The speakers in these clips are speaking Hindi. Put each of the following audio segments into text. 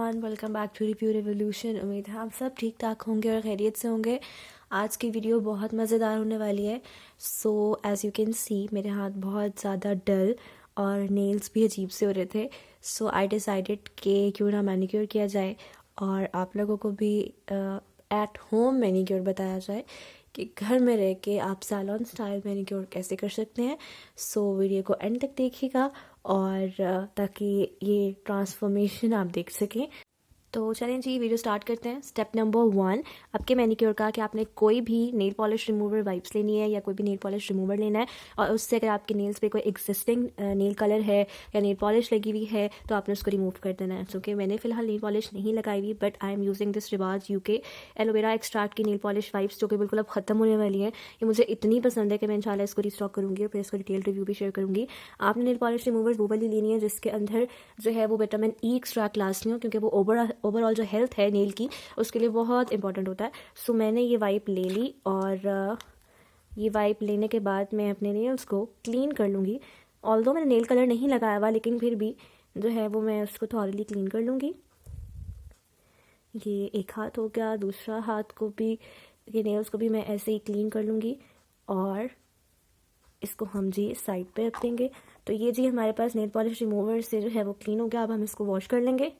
Everyone, welcome back to review revolution. उम्मीद है आप सब ठीक ठाक होंगे और खैरियत से होंगे। आज की वीडियो बहुत मज़ेदार होने वाली है। So as you can see मेरे हाथ बहुत ज़्यादा डल और नेल्स भी अजीब से हो रहे थे। सो आई डिसाइडेड कि क्यों ना मैनिक्योर किया जाए और आप लोगों को भी एट होम मैनिक्योर बताया जाए कि घर में रह के आप सैलून स्टाइल मैनिक्योर कैसे कर सकते हैं। सो वीडियो को एंड तक देखिएगा और ताकि ये ट्रांसफॉर्मेशन आप देख सकें। तो चलें जी, वीडियो स्टार्ट करते हैं। स्टेप नंबर 1 आपके मैनिक्योर का कि आपने कोई भी नेल पॉलिश रिमूवर वाइप्स लेनी है या कोई भी नेल पॉलिश रिमूवर लेना है और उससे अगर आपके नेल्स पे कोई एग्जिस्टिंग नेल कलर है या नेल पॉलिश लगी हुई है तो आपने उसको रिमूव कर देना है। क्योंकि मैंने फ़िलहाल नेल पॉलिश नहीं लगाई हुई, but I am using this रिवाज यूके एलोवेरा एक्सट्रैक्ट की नेल पॉलिश वाइप्स जो कि बिल्कुल अब ख़त्म होने वाली है। ये मुझे इतनी पसंद है कि मैं इंशाल्लाह इसको रिस्टॉक करूँगी और फिर इसको डिटेल रिव्यू भी शेयर करूँगी। आपने नेल पॉलिश रिमूवर वो वाली लेनी है जिसके अंदर जो है वो विटामिन ई एक्सट्रैक्ट लास्ट नहीं हो, क्योंकि वो ओवरऑल जो हेल्थ है नेल की उसके लिए बहुत इंपॉर्टेंट होता है। सो मैंने ये वाइप ले ली और ये वाइप लेने के बाद मैं अपने नेल्स को क्लीन कर लूँगी। ऑल्दो मैंने नेल कलर नहीं लगाया हुआ, लेकिन फिर भी जो है वो मैं उसको थॉरली क्लीन कर लूँगी। ये एक हाथ हो गया, दूसरा हाथ को भी, ये नेल्स को भी मैं ऐसे ही क्लीन कर लूँगी और इसको हम जी साइड पे रख देंगे। तो ये जी हमारे पास नेल पॉलिश रिमूवर से जो है वो क्लीन हो गया। अब हम इसको वॉश कर लेंगे।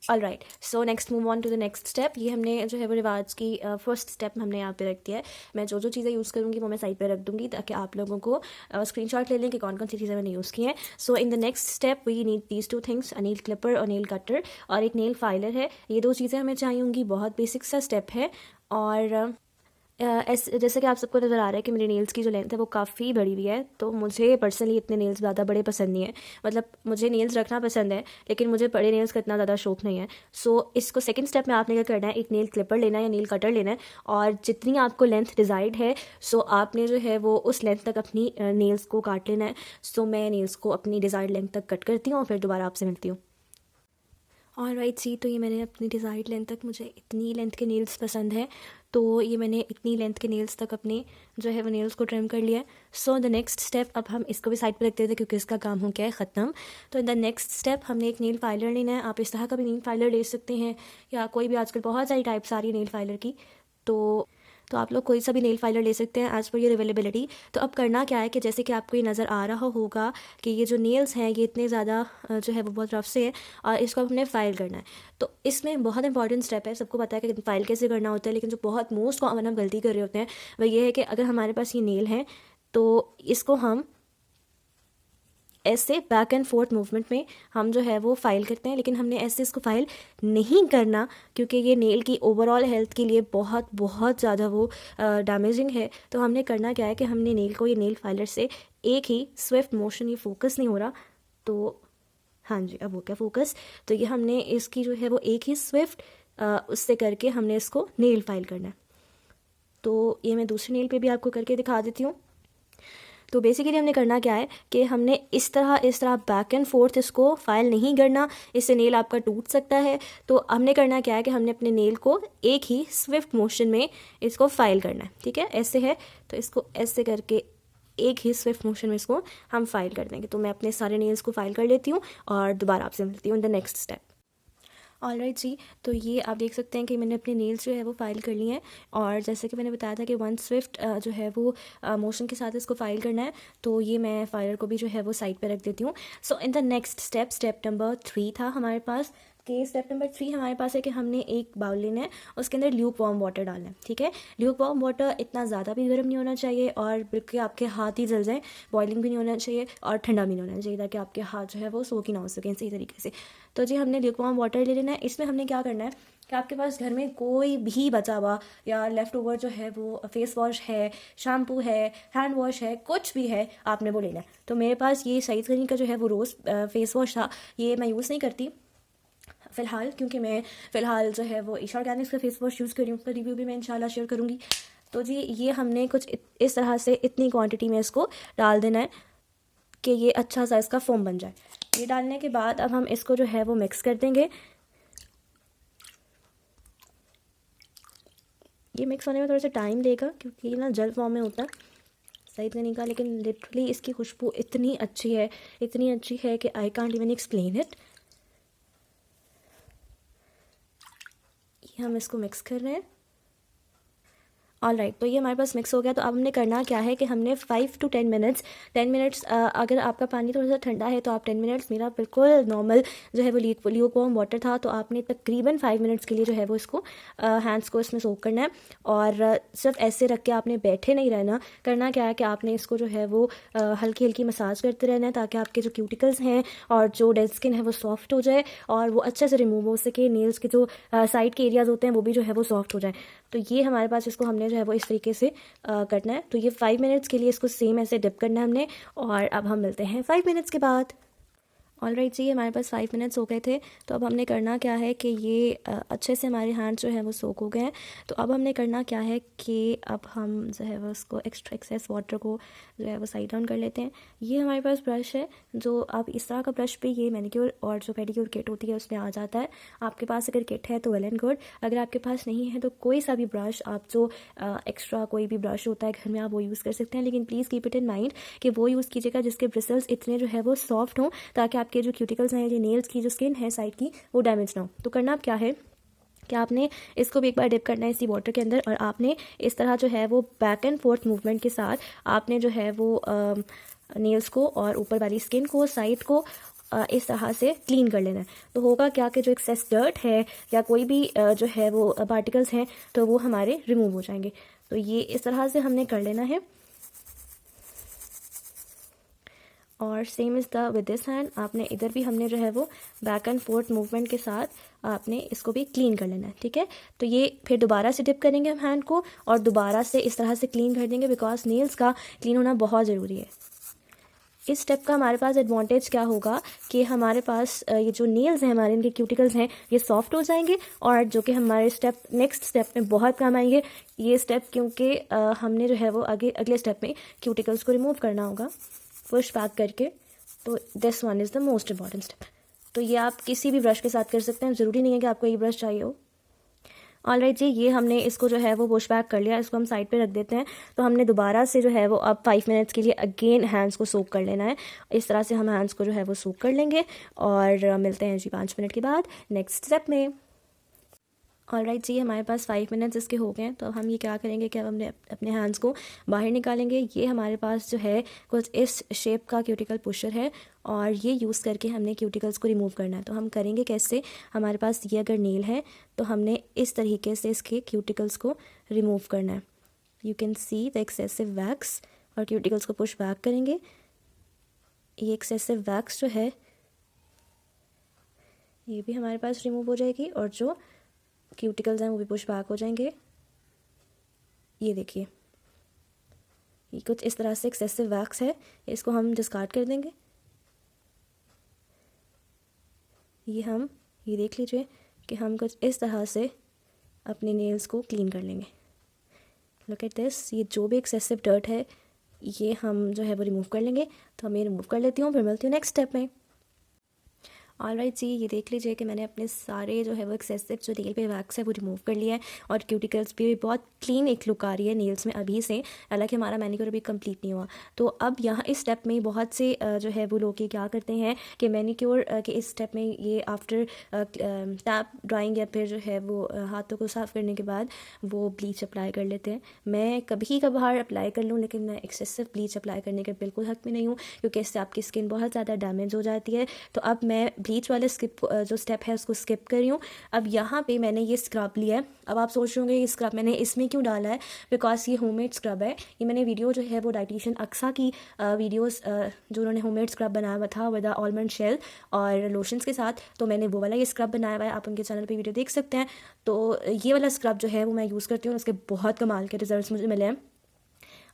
All right, so next move on to the next step. ये हमने जो है वो रिवाज की फर्स्ट स्टेप हमने यहाँ पे रख दिया है। मैं जो जो चीज़ें यूज़ करूँगी वो मैं साइड पे रख दूँगी ताकि आप लोगों को स्क्रीनशॉट ले लें कि कौन कौन सी चीज़ें मैंने यूज़ की हैं। So in the next step we need these 2 things, a nail clipper और नेल कटर, और एक नेल फाइलर है। ये 2 चीज़ें हमें चाहिए होंगी। बहुत बेसिक सा स्टेप है। और जैसे कि आप सबको नज़र आ रहा है कि मेरी नेल्स की जो लेंथ है वो काफ़ी बड़ी हुई है। तो मुझे पर्सनली इतने नेल्स ज़्यादा बड़े पसंद नहीं है। मतलब मुझे नेल्स रखना पसंद है, लेकिन मुझे बड़े नेल्स का इतना ज़्यादा शौक नहीं है। सो इसको सेकंड स्टेप में आपने क्या करना है, एक नेल क्लिपर लेना है या नेल कटर लेना है और जितनी आपको लेंथ डिज़ायर्ड है सो आपने जो है वो उस लेंथ तक अपनी नेल्स को काट लेना है। सो मैं नेल्स को अपनी डिज़ायर्ड लेंथ तक कट करती हूँ और फिर दोबारा आपसे मिलती हूँ। और राइट सी, तो ये मैंने अपनी डिज़ायर्ड लेंथ तक, मुझे इतनी लेंथ के नेल्स पसंद है तो ये मैंने इतनी लेंथ के नेल्स तक अपने जो है वो नेल्स को ट्रिम कर लिया है। सो द नेक्स्ट स्टेप, अब हम इसको भी साइड पे रख देते हैं क्योंकि इसका काम हो गया है ख़त्म। तो इन द नेक्स्ट स्टेप हमने एक नेल फाइलर लेना है। आप इस तरह का भी नेल फाइलर ले सकते हैं या कोई भी, आजकल बहुत सारी टाइप्स आ रही है नेल फाइलर की। तो आप लोग कोई सा भी नेल फाइलर ले सकते हैं एज़ पर योर अवेलेबिलिटी। तो अब करना क्या है कि जैसे कि आपको ये नज़र आ रहा होगा कि ये जो नेल्स हैं ये इतने ज़्यादा जो है वो बहुत रफ से हैं और इसको हमने फ़ाइल करना है। तो इसमें बहुत इंपॉर्टेंट स्टेप है, सबको पता है कि फ़ाइल कैसे करना होता है, लेकिन जो बहुत मोस्ट कॉमन हम गलती कर रहे होते हैं वह ये है कि अगर हमारे पास ये नेल है तो इसको हम ऐसे बैक एंड फोर्थ मूवमेंट में हम जो है वो फाइल करते हैं, लेकिन हमने ऐसे इसको फाइल नहीं करना क्योंकि ये नेल की ओवरऑल हेल्थ के लिए बहुत बहुत ज़्यादा वो डैमेजिंग है। तो हमने करना क्या है कि हमने नेल को ये नेल फाइलर से एक ही स्विफ्ट मोशन, ये फोकस नहीं हो रहा तो हाँ जी अब हो गया फोकस। तो ये हमने इसकी जो है वो एक ही स्विफ्ट उससे करके हमने इसको नेल फाइल करना है। तो ये मैं दूसरे नेल पे भी आपको करके दिखा देती हूँ। तो बेसिकली हमने करना क्या है कि हमने इस तरह बैक एंड फोर्थ इसको फाइल नहीं करना, इससे नेल आपका टूट सकता है। तो हमने करना क्या है कि हमने अपने नेल को एक ही स्विफ्ट मोशन में इसको फाइल करना है। ठीक है, ऐसे है तो इसको ऐसे करके एक ही स्विफ्ट मोशन में इसको हम फाइल कर देंगे। तो मैं अपने सारे नेल्स को फाइल कर लेती हूँ और दोबारा आपसे मिलती हूँ in the next step. Alright जी, तो ये आप देख सकते हैं कि मैंने अपने नेल्स जो है वो फाइल कर लिए हैं और जैसे कि मैंने बताया था कि 1 स्विफ्ट जो है वो मोशन के साथ इसको फाइल करना है। तो ये मैं फाइलर को भी जो है वो साइड पे रख देती हूँ। So in the next step, step number 3 था हमारे पास कि स्टेप नंबर 3 हमारे पास है कि हमने एक बाउल लेना है, उसके अंदर ल्यूक वार्म वाटर डालना है। ठीक है, ल्यूक वार्म वाटर इतना ज़्यादा भी गर्म नहीं होना चाहिए और बिल्कुल आपके हाथ ही जल जाए, बॉइलिंग भी नहीं होना चाहिए और ठंडा भी नहीं होना चाहिए ताकि आपके हाथ जो है वो सोख ही ना हो सकें सही तरीके से। तो जी हमने ल्यूक वार्म वाटर ले लेना है। इसमें हमने क्या करना है कि आपके पास घर में कोई भी बचा हुआ या लेफ़्ट ओवर जो है वो फेस वॉश है, शैम्पू है, हैंड वॉश है, कुछ भी है आपने वो लेना है। तो मेरे पास ये सईद गनी का जो है वो रोज़ फेस वॉश था, ये मैं यूज़ नहीं करती फ़िलहाल क्योंकि मैं फ़िलहाल जो है वो ईशा ऑर्गेनिक्स का फेस वॉश यूज़ कर रही हूँ। उसका रिव्यू भी मैं इंशाल्लाह शेयर करूँगी। तो जी ये हमने कुछ इस तरह से इतनी क्वांटिटी में इसको डाल देना है कि ये अच्छा सा इसका फोम बन जाए। ये डालने के बाद अब हम इसको जो है वो मिक्स कर देंगे। ये मिक्स होने में थोड़ा सा टाइम लेगा क्योंकि ना जल फॉर्म में होता है सईद गनी का, लेकिन लिटरली इसकी खुशबू इतनी अच्छी है कि I can't even explain it. ये हम इसको मिक्स कर रहे हैं। ऑल राइट, तो ये हमारे पास मिक्स हो गया। तो अब हमने करना क्या है कि हमने 5 to 10 मिनट्स, 10 मिनट्स, अगर आपका पानी थोड़ा सा ठंडा है तो आप 10 मिनट्स, मेरा बिल्कुल नॉर्मल जो है वो ल्यूक वार्म वाटर था, तो आपने तकरीबन 5 मिनट्स के लिए जो है वो इसको हैंड्स को इसमें सोक करना है। और सिर्फ ऐसे रख के आपने बैठे नहीं रहना। करना क्या है कि आपने इसको जो है वो हल्की हल्की मसाज करते रहना है, ताकि आपके जो क्यूटिकल्स हैं और जो डेड स्किन है वो सॉफ्ट हो जाए और वो अच्छे से रिमूव हो सके। नेल्स के जो साइड के एरियाज होते हैं वो भी जो है वो सॉफ्ट हो जाए। तो ये हमारे पास इसको हमने जो है वो इस तरीके से करना है। तो ये 5 मिनट्स के लिए इसको सेम ऐसे डिप करना है हमने। और अब हम मिलते हैं 5 मिनट्स के बाद। ऑल राइट जी, हमारे पास 5 मिनट्स हो गए थे। तो अब हमने करना क्या है कि ये अच्छे से हमारे हैंड जो है वो सोक हो गए हैं। तो अब हमने करना क्या है कि अब हम जो है वो उसको एक्सेस वाटर को जो है वो साइड डाउन कर लेते हैं। ये हमारे पास ब्रश है, जो आप इस तरह का ब्रश भी ये मैनिक्योर और जो पेडिक्योर किट होती है उसमें आ जाता है। आपके पास अगर किट है तो वेल एंड गुड, अगर आपके पास नहीं है तो कोई सा भी ब्रश, आप जो एक्स्ट्रा कोई भी ब्रश होता है घर में आप वो यूज़ कर सकते हैं। लेकिन please keep it in mind कि वो यूज़ कीजिएगा जिसके ब्रिसल्स इतने जो है वो सॉफ्ट हों, ताकि आपके जो क्यूटिकल्स हैं, जो नेल्स की जो स्किन है साइड की, वो डैमेज ना हो। तो करना अब क्या है कि आपने इसको भी एक बार डिप करना है इसी वाटर के अंदर, और आपने इस तरह जो है वो बैक एंड फोर्थ मूवमेंट के साथ आपने जो है वो नेल्स को और ऊपर वाली स्किन को, साइड को इस तरह से क्लीन कर लेना है। तो होगा क्या कि जो एक्सेस डर्ट है या कोई भी जो है वो पार्टिकल्स हैं तो वो हमारे रिमूव हो जाएंगे। तो ये इस तरह से हमने कर लेना है। और same is the with this hand, आपने इधर भी हमने जो है वो बैक एंड फोर्थ मूवमेंट के साथ आपने इसको भी क्लीन कर लेना है। ठीक है, तो ये फिर दोबारा से डिप करेंगे हम हैंड को और दोबारा से इस तरह से क्लीन कर देंगे, बिकॉज नेल्स का क्लीन होना बहुत ज़रूरी है। इस स्टेप का हमारे पास एडवांटेज क्या होगा कि हमारे पास ये जो नेल्स हैं हमारे, इनके क्यूटिकल्स हैं, ये सॉफ्ट हो जाएंगे और जो कि हमारे नेक्स्ट स्टेप में बहुत काम आएंगे ये स्टेप, क्योंकि हमने जो है वो अगले स्टेप में क्यूटिकल्स को रिमूव करना होगा पुश बैक करके। तो this one is the most important step. तो ये आप किसी भी ब्रश के साथ कर सकते हैं, ज़रूरी नहीं है कि आपको ये ब्रश चाहिए हो। ऑल राइट जी, ये हमने इसको जो है वो पुश बैक कर लिया, इसको हम साइड पे रख देते हैं। तो हमने दोबारा से जो है वो अब 5 मिनट्स के लिए अगेन हैंड्स को सोक कर लेना है। इस तरह से हम हैंड्स को जो है वो सोक कर लेंगे और मिलते हैं जी 5 मिनट के बाद नेक्स्ट स्टेप में। ऑल राइट जी, हमारे पास 5 मिनट्स इसके हो गए हैं। तो अब हम ये क्या करेंगे कि अब हमने अपने हैंड्स को बाहर निकालेंगे। ये हमारे पास जो है कुछ इस शेप का क्यूटिकल पुशर है और ये यूज़ करके हमने क्यूटिकल्स को रिमूव करना है। तो हम करेंगे कैसे, हमारे पास ये अगर नेल है तो हमने इस तरीके से इसके क्यूटिकल्स को रिमूव करना है। You can see the excessive wax, और क्यूटिकल्स को पुश बैक करेंगे। ये एक्सेसिव वैक्स जो है ये भी हमारे पास रिमूव हो जाएगी और जो क्यूटिकल्स हैं वो भी पुश बैक हो जाएंगे। ये देखिए, ये कुछ इस तरह से एक्सेसिव वैक्स है, इसको हम डिस्कार्ड कर देंगे। ये देख लीजिए कि हम कुछ इस तरह से अपने नेल्स को क्लीन कर लेंगे। लुक एट दिस, ये जो भी एक्सेसिव डर्ट है ये हम जो है वो रिमूव कर लेंगे। तो मैं रिमूव कर लेती हूँ, फिर मिलती हूँ नेक्स्ट स्टेप में। ऑल राइट जी, ये देख लीजिए कि मैंने अपने सारे जो है वो एक्सेसिव जो नेल पे वैक्स है वो रिमूव कर लिया है और क्यूटिकल्स भी बहुत क्लीन एक लुक आ रही है नेल्स में अभी से, हालांकि हमारा मैनिक्योर अभी कंप्लीट नहीं हुआ। तो अब यहाँ इस स्टेप में बहुत से जो है वो लोग ये क्या करते हैं कि मैनिक्योर के इस स्टेप में ये आफ्टर टैप ड्राइंग या फिर जो है वो हाथों को साफ़ करने के बाद वो ब्लीच अप्लाई कर लेते हैं। मैं कभी कभार अप्लाई कर लूँ, लेकिन मैं एक्सेसिव ब्लीच अप्लाई करने के बिल्कुल हक में नहीं हूँ, क्योंकि इससे आपकी स्किन बहुत ज़्यादा डैमेज हो जाती है। तो अब मैं ब्लीच वाले जो स्टेप है उसको स्किप कर रही हूँ। अब यहाँ पे मैंने ये स्क्रब लिया है। अब आप सोच रहे होंगे ये स्क्रब मैंने इसमें क्यों डाला है, बिकॉज ये होममेड स्क्रब है। ये मैंने वीडियो जो है वो डाइटिशियन अक्सा की वीडियोस जो उन्होंने होममेड स्क्रब बनाया हुआ था विद आलमंड शेल और लोशंस के साथ, तो मैंने वो वाला ये स्क्रब बनाया हुआ है। आप उनके चैनल पे वीडियो देख सकते हैं। तो ये वाला स्क्रब जो है वो मैं यूज़ करती हूँ, उसके बहुत कमाल के रिजल्ट्स मुझे मिले हैं।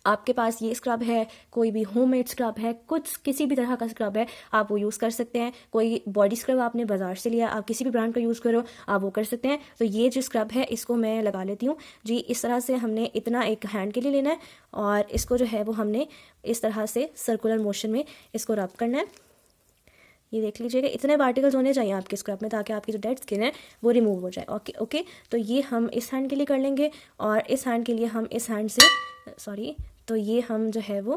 आपके पास ये स्क्रब है, कोई भी होममेड स्क्रब है, कुछ किसी भी तरह का स्क्रब है, आप वो यूज़ कर सकते हैं। कोई बॉडी स्क्रब आपने बाजार से लिया, आप किसी भी ब्रांड का यूज़ करो, आप वो कर सकते हैं। तो ये जो स्क्रब है इसको मैं लगा लेती हूँ जी। इस तरह से हमने इतना एक हैंड के लिए लेना है और इसको जो है वो हमने इस तरह से सर्कुलर मोशन में इसको रब करना है। ये देख लीजिएगा, इतने पार्टिकल्स होने चाहिए आपके स्क्रब में ताकि आपकी जो डेड स्किन है वो रिमूव हो जाए। ओके। तो ये हम इस हैंड के लिए कर लेंगे और इस हैंड के लिए हम इस हैंड से तो ये हम जो है वो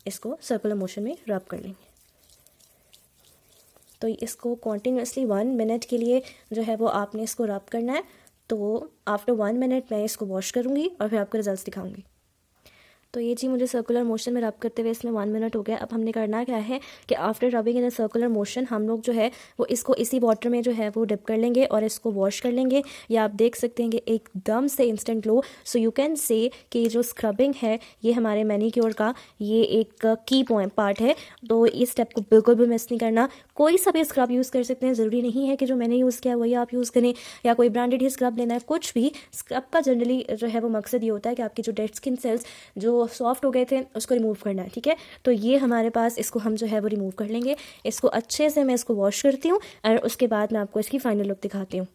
इसको सर्कुलर मोशन में रब कर लेंगे। तो इसको कॉन्टिन्यूसली 1 मिनट के लिए जो है वो आपने इसको रब करना है। तो आफ्टर 1 मिनट मैं इसको वॉश करूँगी और फिर आपको रिजल्ट्स दिखाऊंगी। तो ये जी मुझे सर्कुलर मोशन में रब करते हुए इसमें 1 मिनट हो गया। अब हमने करना क्या है कि after rubbing in a circular motion हम लोग जो है वो इसको इसी वाटर में जो है वो डिप कर लेंगे और इसको वॉश कर लेंगे। या आप देख सकते हैं कि एकदम से instant glow. So you can say कि जो स्क्रबिंग है ये हमारे मैनीक्योर का ये एक की पार्ट है। तो इस स्टेप को बिल्कुल भी मिस नहीं करना। कोई सा भी स्क्रब यूज़ कर सकते हैं, ज़रूरी नहीं है कि जो मैंने यूज़ किया वही आप यूज़ करें या कोई ब्रांडेड ही स्क्रब लेना है। कुछ भी स्क्रब का जनरली जो है वो मकसद ये होता है कि आपकी जो डेड स्किन सेल्स जो सॉफ्ट हो गए थे उसको रिमूव करना है, ठीक है। तो ये हमारे पास इसको हम जो है वो रिमूव कर लेंगे। इसको अच्छे से मैं इसको वॉश करती हूँ और उसके बाद मैं आपको इसकी फाइनल लुक दिखाती हूँ।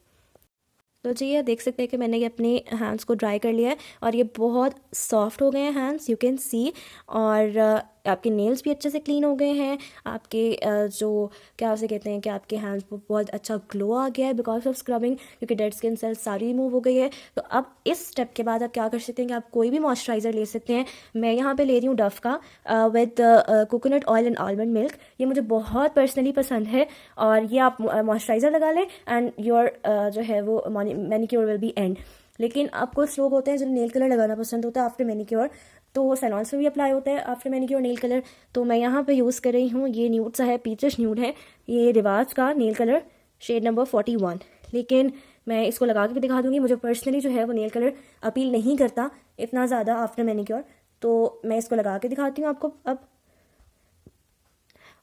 तो जी ये देख सकते हैं कि मैंने ये अपने हैंड्स को ड्राई कर लिया है और ये बहुत सॉफ्ट हो गए हैं हैंड्स, यू कैन सी। और आपके नेल्स भी अच्छे से क्लीन हो गए हैं। आपके जो क्या उसे कहते हैं कि आपके हैंड्स पर बहुत अच्छा ग्लो आ गया है बिकॉज ऑफ स्क्रबिंग, क्योंकि डेड स्किन सेल्स सारी रिमूव हो गई है। तो अब इस स्टेप के बाद आप क्या कर सकते हैं कि आप कोई भी मॉइस्चराइज़र ले सकते हैं। मैं यहाँ पे ले रही हूँ डव का with coconut oil and almond milk. ये मुझे बहुत पर्सनली पसंद है और ये आप मॉइस्चराइज़र लगा लें एंड योर जो है वो मैनिक्योर विल बी एंड। लेकिन अब कुछ लोग होते हैं जिन्हें नेल कलर लगाना पसंद होता है आफ्टर मैनिक्योर, तो सैलॉन्स में भी अप्लाई होता है आफ्टर मैनिक्योर नेल कलर। तो मैं यहाँ पे यूज़ कर रही हूँ, ये न्यूड सा है, पीचिश न्यूड है, ये रिवाज का नेल कलर शेड नंबर 41। लेकिन मैं इसको लगा के भी दिखा दूँगी। मुझे पर्सनली जो है वो नेल कलर अपील नहीं करता इतना ज़्यादा आफ्टर मैनिक्योर, तो मैं इसको लगा के दिखाती हूँ आपको अब।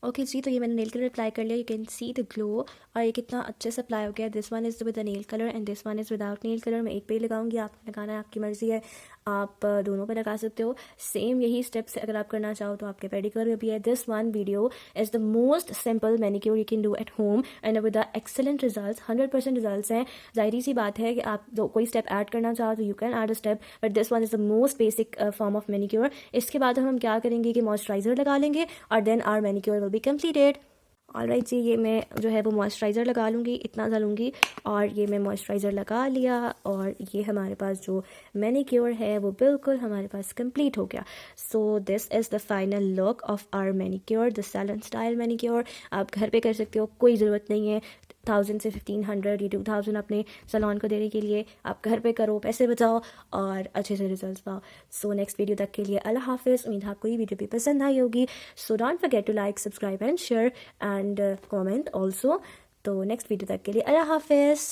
ओके जी, तो ये मैंने नेल कलर अप्लाई कर लिया। You can see the glow और ये कितना अच्छे से अप्लाई हो गया। This one is with the nail colour and this one is without nail colour. मैं एक पे ही लगाऊंगी, आपने लगाना है, आपकी मर्ज़ी है, आप दोनों पे लगा सकते हो। सेम यही स्टेप्स अगर आप करना चाहो तो आपके पेडिक्योर में भी है। This one video is the most simple manicure you can do at home and with the excellent result. 100% result हैं। जाहिर सी बात है कि आप कोई स्टेप ऐड करना चाहो तो you can add a step, but this one is the most basic form of manicure. इसके बाद हम क्या करेंगे कि मॉइस्चराइज़र लगा लेंगे और then our manicure will be completed. Alright जी, ये मैं जो है वो मॉइस्चराइज़र लगा लूँगी, इतना डालूँगी और ये मैं मॉइस्चराइज़र लगा लिया और ये हमारे पास जो मैनिक्योर है वो बिल्कुल हमारे पास कंप्लीट हो गया। So this is the final look of our manicure, the salon style manicure. आप घर पे कर सकते हो, कोई ज़रूरत नहीं है 1000 से 1500 या 2000 अपने सैलून को देने के लिए। आप घर पे करो, पैसे बचाओ और अच्छे से रिजल्ट्स पाओ। सो नेक्स्ट वीडियो तक के लिए अल्लाह हाफिज़। उम्मीद है आपको ये वीडियो भी पसंद आई होगी। So don't forget to like, subscribe and share and comment also. तो नेक्स्ट वीडियो तक के लिए अल्लाह हाफिज़।